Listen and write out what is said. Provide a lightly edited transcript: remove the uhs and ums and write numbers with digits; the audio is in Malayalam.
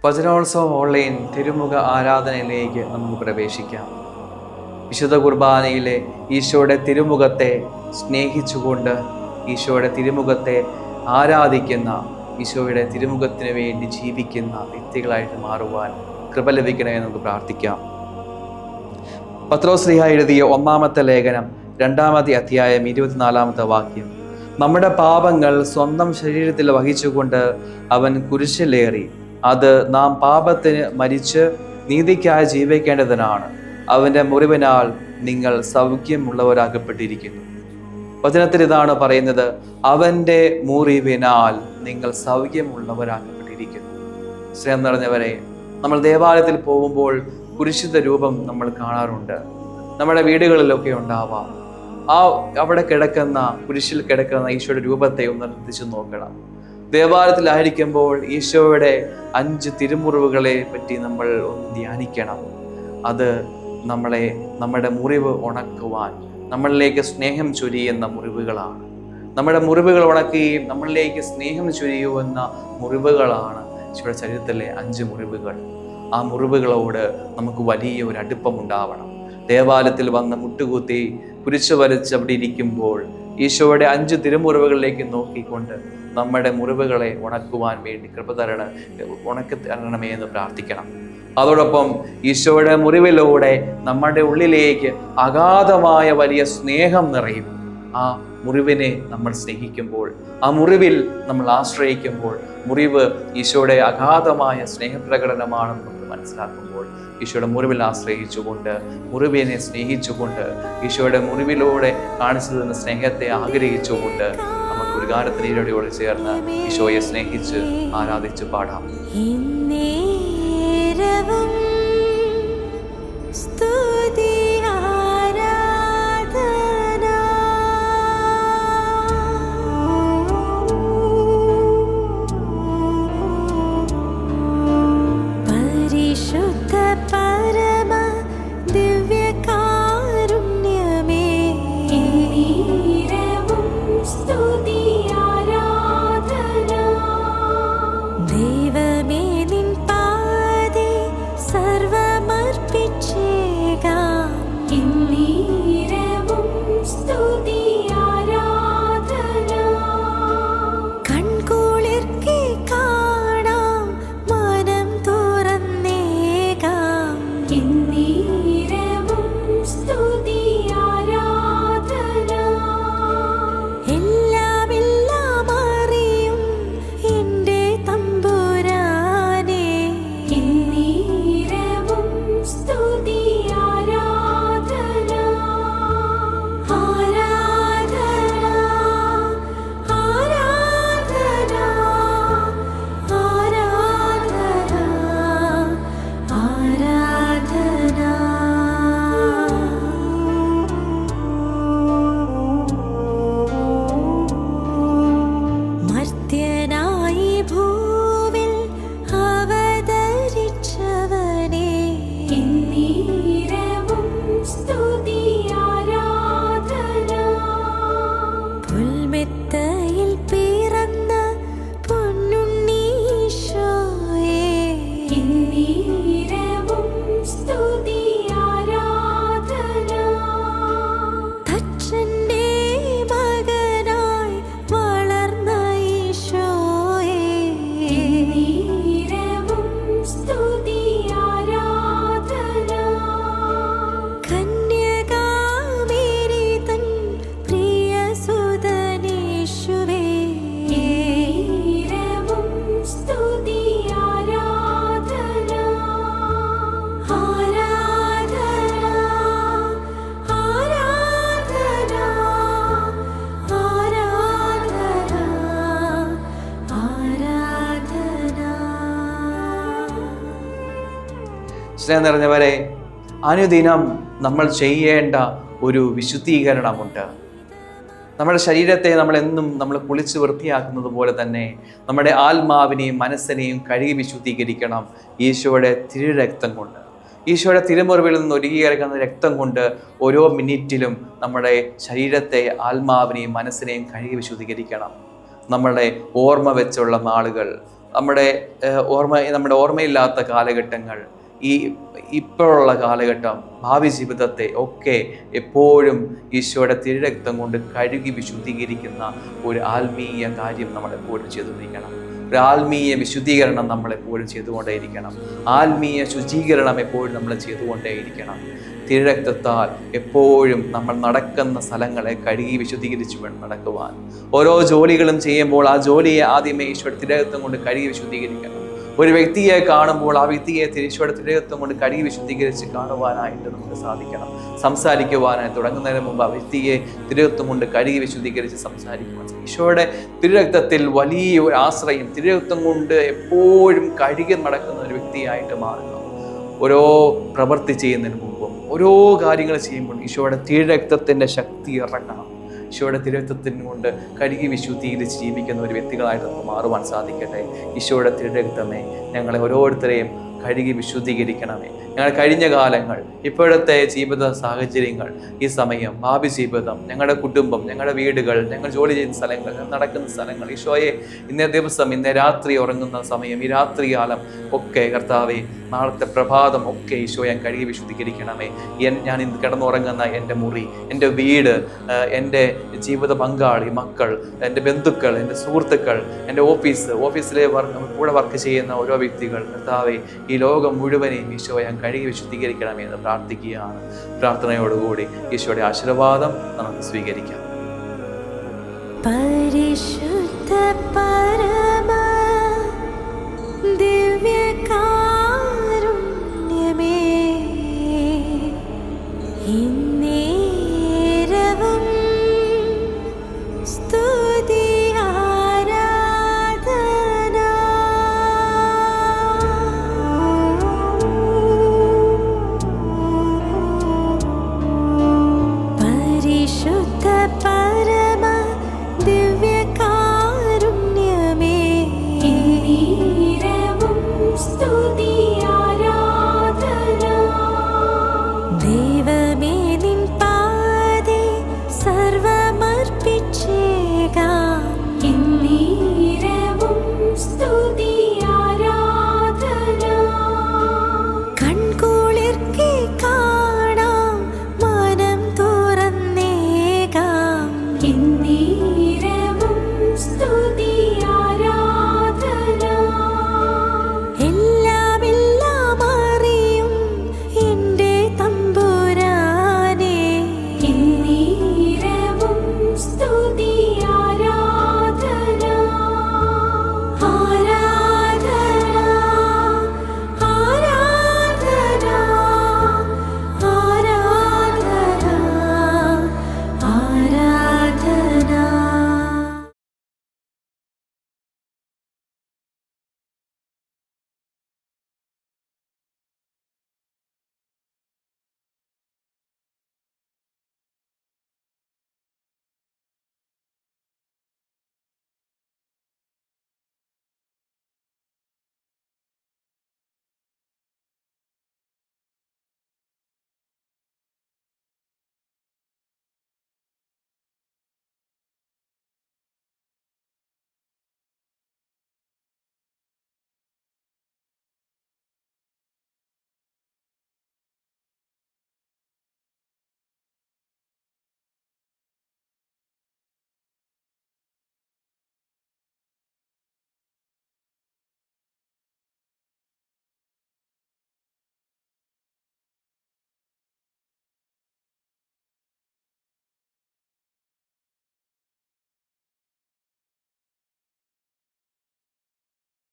വചനോത്സവം ഓൺലൈൻ തിരുമുഖ ആരാധനയിലേക്ക് നമുക്ക് പ്രവേശിക്കാം. വിശുദ്ധ കുർബാനയിലെ ഈശോയുടെ തിരുമുഖത്തെ സ്നേഹിച്ചുകൊണ്ട് ഈശോയുടെ തിരുമുഖത്തെ ആരാധിക്കുന്ന, ഈശോയുടെ തിരുമുഖത്തിന് വേണ്ടി ജീവിക്കുന്ന വ്യക്തികളായിട്ട് മാറുവാൻ കൃപ ലഭിക്കണമെന്ന് നമുക്ക് പ്രാർത്ഥിക്കാം. പത്രോസ് ശ്ലീഹ എഴുതിയ 1-ാമത്തെ ലേഖനം 2-ാമത്തെ അധ്യായം 24-ാമത്തെ വാക്യം: നമ്മുടെ പാപങ്ങൾ സ്വന്തം ശരീരത്തിൽ വഹിച്ചുകൊണ്ട് അവൻ കുരിശിലേറി. അത് നാം പാപത്തിന് മരിച്ച് നീതിക്കായി ജീവിക്കേണ്ടതിനാണ്. അവൻ്റെ മുറിവിനാൽ നിങ്ങൾ സൗഖ്യമുള്ളവരാക്കപ്പെട്ടിരിക്കുന്നു. വചനത്തിൽ ഇതാണ് പറയുന്നത്, അവൻ്റെ മുറിവിനാൽ നിങ്ങൾ സൗഖ്യമുള്ളവരാക്കപ്പെട്ടിരിക്കുന്നു. സ്നേഹം നിറഞ്ഞവരെ, നമ്മൾ ദേവാലയത്തിൽ പോകുമ്പോൾ കുരിശിത രൂപം നമ്മൾ കാണാറുണ്ട്. നമ്മുടെ വീടുകളിലൊക്കെ ഉണ്ടാവാം. അവിടെ കിടക്കുന്ന, കുരിശിൽ കിടക്കുന്ന ഈശോയുടെ രൂപത്തെ ഒന്ന് ശ്രദ്ധിച്ചു നോക്കണം. ദേവാലയത്തിലായിരിക്കുമ്പോൾ ഈശോയുടെ 5 തിരുമുറിവുകളെ പറ്റി നമ്മൾ ഒന്ന് ധ്യാനിക്കണം. അത് നമ്മുടെ മുറിവ് ഉണക്കുവാൻ, നമ്മളിലേക്ക് സ്നേഹം ചൊരിയുന്ന മുറിവുകളാണ്. നമ്മുടെ മുറിവുകൾ ഉണക്കുകയും നമ്മളിലേക്ക് സ്നേഹം ചൊരിയുന്ന മുറിവുകളാണ് ഈശോയുടെ ശരീരത്തിലെ 5 മുറിവുകൾ. ആ മുറിവുകളോട് നമുക്ക് വലിയ ഒരു അടുപ്പമുണ്ടാവണം. ദേവാലയത്തിൽ വന്ന് മുട്ടുകുത്തി കുരിശ് വരച്ച് അവിടെ ഇരിക്കുമ്പോൾ ഈശോയുടെ 5 തിരുമുറിവുകളിലേക്ക് നോക്കിക്കൊണ്ട് നമ്മുടെ മുറിവുകളെ ഉണക്കുവാൻ വേണ്ടി കൃപ ഉണക്കി തരണമേ എന്ന് പ്രാർത്ഥിക്കണം. അതോടൊപ്പം ഈശോയുടെ മുറിവിലൂടെ നമ്മുടെ ഉള്ളിലേക്ക് അഗാധമായ വലിയ സ്നേഹം നിറയും. ആ മുറിവിനെ നമ്മൾ സ്നേഹിക്കുമ്പോൾ, ആ മുറിവിൽ നമ്മൾ ആശ്രയിക്കുമ്പോൾ, മുറിവ് ഈശോയുടെ അഗാധമായ സ്നേഹപ്രകടനമാണെന്ന് നമ്മൾ മനസ്സിലാക്കുമ്പോൾ, ഈശോയുടെ മുറിവിൽ ആശ്രയിച്ചുകൊണ്ട്, മുറിവിനെ സ്നേഹിച്ചുകൊണ്ട്, ഈശോയുടെ മുറിവിലൂടെ കാണിച്ചു തന്ന സ്നേഹത്തെ ആഗ്രഹിച്ചുകൊണ്ട് നമുക്ക് ഒരു ഗാനത്തിനോട് ചേർന്ന് ഈശോയെ സ്നേഹിച്ച് ആരാധിച്ച് പാടാം. സ്നേഹം നിറഞ്ഞവരെ, അനുദിനം നമ്മൾ ചെയ്യേണ്ട ഒരു വിശുദ്ധീകരണമുണ്ട്. നമ്മുടെ ശരീരത്തെ നമ്മൾ കുളിച്ച് വൃത്തിയാക്കുന്നത് പോലെ തന്നെ നമ്മുടെ ആത്മാവിനെയും മനസ്സിനെയും കഴുകി വിശുദ്ധീകരിക്കണം ഈശോയുടെ തിരുരക്തം കൊണ്ട്. ഈശോയുടെ തിരുമുറിവിൽ നിന്ന് ഒഴുകിയിറങ്ങുന്ന രക്തം കൊണ്ട് ഓരോ മിനിറ്റിലും നമ്മുടെ ശരീരത്തെ, ആത്മാവിനെയും മനസ്സിനെയും കഴുകി വിശുദ്ധീകരിക്കണം. നമ്മളുടെ ഓർമ്മ വെച്ചുള്ള നാളുകൾ, നമ്മുടെ ഓർമ്മയില്ലാത്ത കാലഘട്ടങ്ങൾ, ഇപ്പോഴുള്ള കാലഘട്ടം, ഭാവി ജീവിതത്തെ ഒക്കെ എപ്പോഴും ഈശോയുടെ തിരുരക്തം കൊണ്ട് കഴുകി വിശുദ്ധീകരിക്കുന്ന ഒരു ആത്മീയ കാര്യം നമ്മളെപ്പോഴും ചെയ്തുകൊണ്ടിരിക്കണം. ഒരു ആത്മീയ വിശുദ്ധീകരണം നമ്മളെപ്പോഴും ചെയ്തുകൊണ്ടേയിരിക്കണം. ആത്മീയ ശുചീകരണം എപ്പോഴും നമ്മൾ ചെയ്തുകൊണ്ടേയിരിക്കണം. തിരുരക്തത്താൽ എപ്പോഴും നമ്മൾ നടക്കുന്ന സ്ഥലങ്ങളെ കഴുകി വിശുദ്ധീകരിച്ചു വേണം നടക്കുവാൻ. ഓരോ ജോലികളും ചെയ്യുമ്പോൾ ആ ജോലിയെ ആദ്യമേ ഈശോയുടെ തിരുരക്തം കൊണ്ട് കഴുകി വിശുദ്ധീകരിക്കണം. ഒരു വ്യക്തിയെ കാണുമ്പോൾ ആ വ്യക്തിയെ ഈശോയുടെ തിരുരക്തം കൊണ്ട് കഴുകി വിശുദ്ധീകരിച്ച് കാണുവാനായിട്ട് നമുക്ക് സാധിക്കണം. സംസാരിക്കുവാനായി തുടങ്ങുന്നതിന് മുമ്പ് ആ വ്യക്തിയെ തിരുരക്തം കൊണ്ട് കഴുകി വിശുദ്ധീകരിച്ച് സംസാരിക്കുവാൻ. ഈശോയുടെ തിരുരക്തത്തിൽ വലിയ ഒരു ആശ്രയം, തിരുരക്തം കൊണ്ട് എപ്പോഴും കഴുകി നടക്കുന്ന ഒരു വ്യക്തിയായിട്ട് മാറുക. ഓരോ പ്രവൃത്തി ചെയ്യുന്നതിന് മുമ്പും ഓരോ കാര്യങ്ങൾ ചെയ്യുമ്പോൾ ഈശോയുടെ തിരുരക്തത്തിൻ്റെ ശക്തി ഇറങ്ങണം. ഈശോയുടെ തിരുരക്തത്തിന് കൊണ്ട് കഴുകി വിശുദ്ധീകരിച്ച് ജീവിക്കുന്ന ഒരു വ്യക്തികളായിട്ട് നമുക്ക് മാറുവാൻ സാധിക്കട്ടെ. ഈശോയുടെ തിരുരക്തമേ, ഞങ്ങളെ ഓരോരുത്തരെയും കഴുകി വിശുദ്ധീകരിക്കണമേ. ഞങ്ങളുടെ കഴിഞ്ഞ കാലങ്ങൾ, ഇപ്പോഴത്തെ ജീവിത സാഹചര്യങ്ങൾ, ഈ സമയം, ഭാവി ജീവിതം, ഞങ്ങളുടെ കുടുംബം, ഞങ്ങളുടെ വീടുകൾ, ഞങ്ങൾ ജോലി ചെയ്യുന്ന സ്ഥലങ്ങൾ, നടക്കുന്ന സ്ഥലങ്ങൾ, ഈശോയെ ഇന്നേ ദിവസം, ഇന്നേ രാത്രി ഉറങ്ങുന്ന സമയം, ഈ രാത്രികാലം ഒക്കെ കർത്താവേ, നാളത്തെ പ്രഭാതം ഒക്കെ ഈശോയെ കഴുകി വിശുദ്ധീകരിക്കണമേ. ഞാൻ ഇന്ന് കിടന്നുറങ്ങുന്ന എൻ്റെ മുറി, എൻ്റെ വീട്, എൻ്റെ ജീവിത പങ്കാളി, മക്കൾ, എൻ്റെ ബന്ധുക്കൾ, എൻ്റെ സുഹൃത്തുക്കൾ, എൻ്റെ ഓഫീസിലെ കൂടെ വർക്ക് ചെയ്യുന്ന ഓരോ വ്യക്തികൾ, കർത്താവേ, ഈ ലോകം മുഴുവനെയും ഈശോയെ കഴുകി വിശുദ്ധീകരിക്കണമേ എന്ന് പ്രാർത്ഥിക്കുകയാണ്. പ്രാർത്ഥനയോടുകൂടി ഈശോയുടെ ആശീർവാദം നമുക്ക് സ്വീകരിക്കാം. പരിശുദ്ധ